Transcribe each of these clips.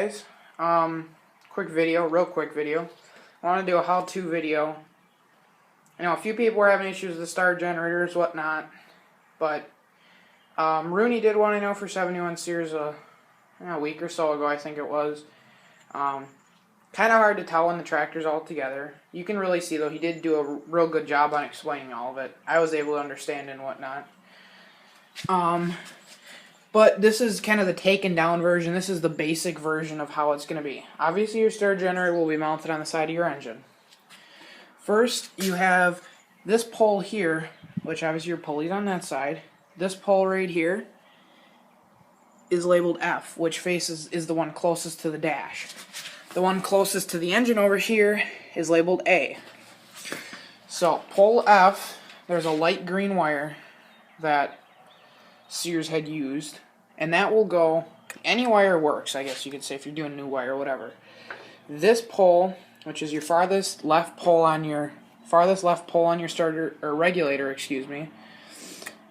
guys, quick video, real quick video. I want to do a how-to video. I know a few people were having issues with the starter generators, whatnot, but Rooney did one I know for 71 Sears a week or so ago, I think it was. Kind of hard to tell when the tractor's all together. You can really see, though, he did do a real good job on explaining all of it. I was able to understand and whatnot. But this is kind of the taken down version. This is the basic version of how it's going to be. Obviously, your starter generator will be mounted on the side of your engine. First, you have this pole here, which obviously your pulley's on that side. This pole right here is labeled F, which is the one closest to the dash. The one closest to the engine over here is labeled A. So, pole F, there's a light green wire that Sears had used, and that will go, any wire works, I guess you could say, if you're doing new wire or whatever. This pole, which is your farthest left pole on your starter or regulator, excuse me,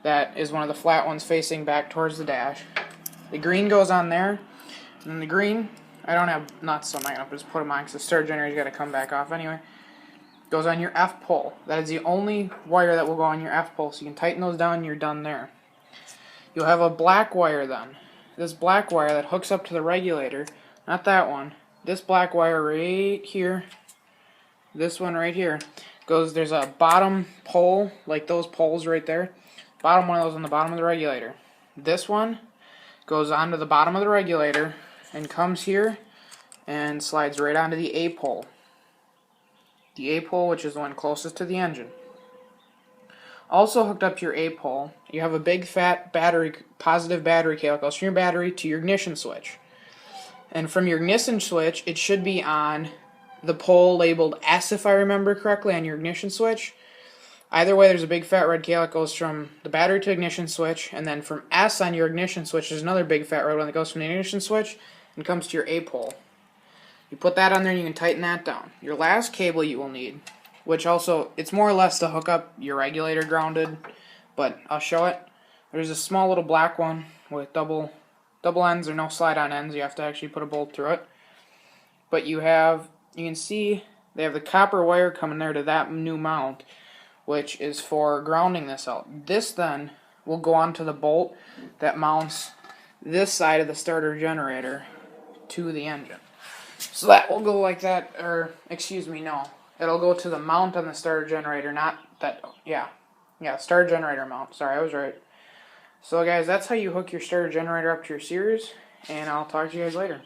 that is one of the flat ones facing back towards the dash. The green goes on there, and then the green, I don't have nuts, so I'm not going to just put them on because the starter generator's got to come back off anyway. Goes on your F pole. That is the only wire that will go on your F pole, so you can tighten those down and you're done there. You'll have a black wire then. This black wire that hooks up to the regulator, not that one. This black wire right here, this one right here, there's a bottom pole, like those poles right there. Bottom one of those on the bottom of the regulator. This one goes onto the bottom of the regulator and comes here and slides right onto the A pole. The A pole, which is the one closest to the engine. Also hooked up to your A pole, you have a big fat battery, positive battery cable that goes from your battery to your ignition switch. And from your ignition switch, it should be on the pole labeled S, if I remember correctly, on your ignition switch. Either way, there's a big fat red cable that goes from the battery to ignition switch, and then from S on your ignition switch, there's another big fat red one that goes from the ignition switch and comes to your A pole. You put that on there and you can tighten that down. Your last cable you will need, which also, it's more or less to hook up your regulator grounded, but I'll show it. There's a small little black one with double ends or no slide-on ends. You have to actually put a bolt through it. But you can see they have the copper wire coming there to that new mount, which is for grounding this out. This then will go onto the bolt that mounts this side of the starter generator to the engine. So that will go like that, or excuse me, no. It'll go to the mount on the starter generator, not that, yeah, starter generator mount. Sorry, I was right. So guys, that's how you hook your starter generator up to your Sears, and I'll talk to you guys later.